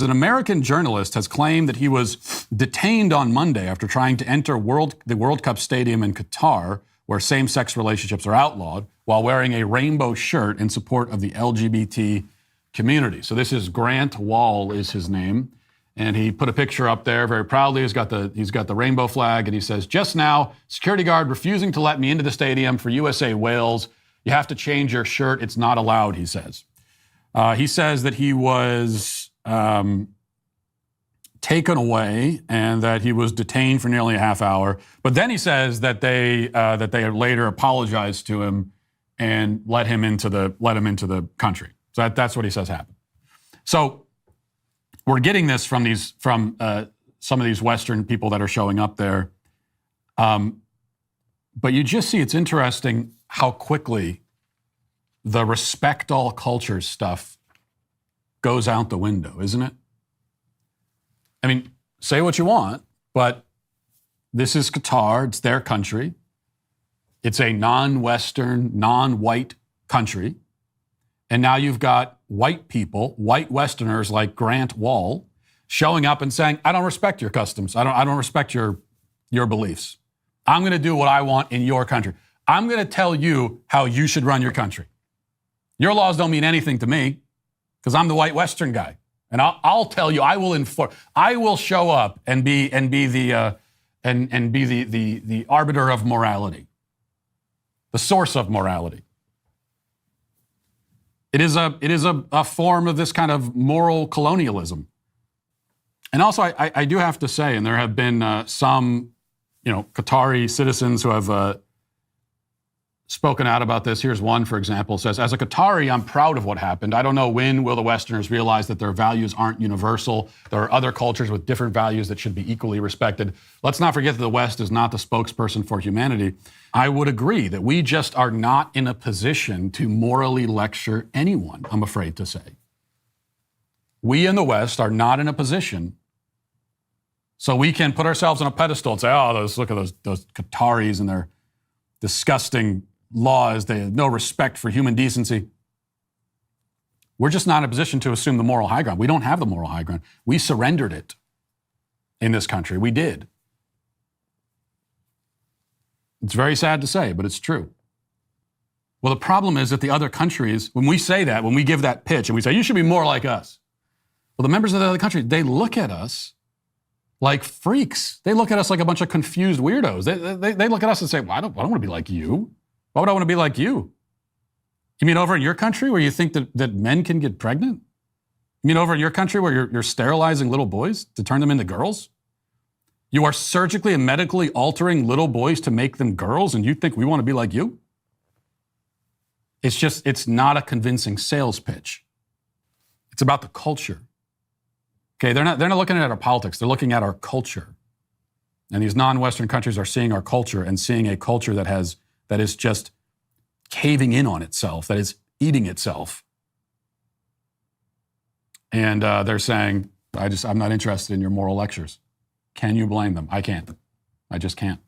An American journalist has claimed that he was detained on Monday after trying to enter the World Cup stadium in Qatar, where same-sex relationships are outlawed, while wearing a rainbow shirt in support of the LGBT community. So this is Grant Wahl is his name, and he put a picture up there very proudly. He's got the rainbow flag, and he says, "Just now, security guard refusing to let me into the stadium for USA Wales. You have to change your shirt. It's not allowed," he says. He says that he was taken away and that he was detained for nearly a half hour. But then he says that they later apologized to him and let him into the country. So that's what he says happened. So we're getting this from some of these Western people that are showing up there. But you just see, it's interesting how quickly the respect all cultures stuff goes out the window, isn't it? I mean, say what you want, but this is Qatar. It's their country. It's a non-Western, non-white country. And now you've got white people, white Westerners like Grant Wahl, showing up and saying, "I don't respect your customs. I don't respect your beliefs. I'm going to do what I want in your country. I'm going to tell you how you should run your country. Your laws don't mean anything to me, because I'm the white Western guy, and I'll tell you. I will enforce. I will show up and be the arbiter of morality, the source of morality." It is a form of this kind of moral colonialism. And also, I do have to say, and there have been some, Qatari citizens who have spoken out about this. Here's one, for example, says, "As a Qatari, I'm proud of what happened. I don't know when will the Westerners realize that their values aren't universal. There are other cultures with different values that should be equally respected. Let's not forget that the West is not the spokesperson for humanity." I would agree that we just are not in a position to morally lecture anyone, I'm afraid to say. We in the West are not in a position so we can put ourselves on a pedestal and say, "Oh, look at those Qataris and their disgusting laws. They have no respect for human decency." We're just not in a position to assume the moral high ground. We don't have the moral high ground. We surrendered it in this country. We did. It's very sad to say, but it's true. Well, the problem is that the other countries, when we say that, when we give that pitch and we say, "You should be more like us," well, the members of the other country, they look at us like freaks. They look at us like a bunch of confused weirdos. They look at us and say, "Well, I don't want to be like you. Why would I want to be like you? You mean over in your country where you think that men can get pregnant? You mean over in your country where you're sterilizing little boys to turn them into girls? You are surgically and medically altering little boys to make them girls, and you think we want to be like you?" It's not a convincing sales pitch. It's about the culture. Okay, they're not looking at our politics. They're looking at our culture. And these non-Western countries are seeing our culture and seeing a culture that is just caving in on itself, that is eating itself. And they're saying, I'm not interested in your moral lectures. Can you blame them? I can't. I just can't.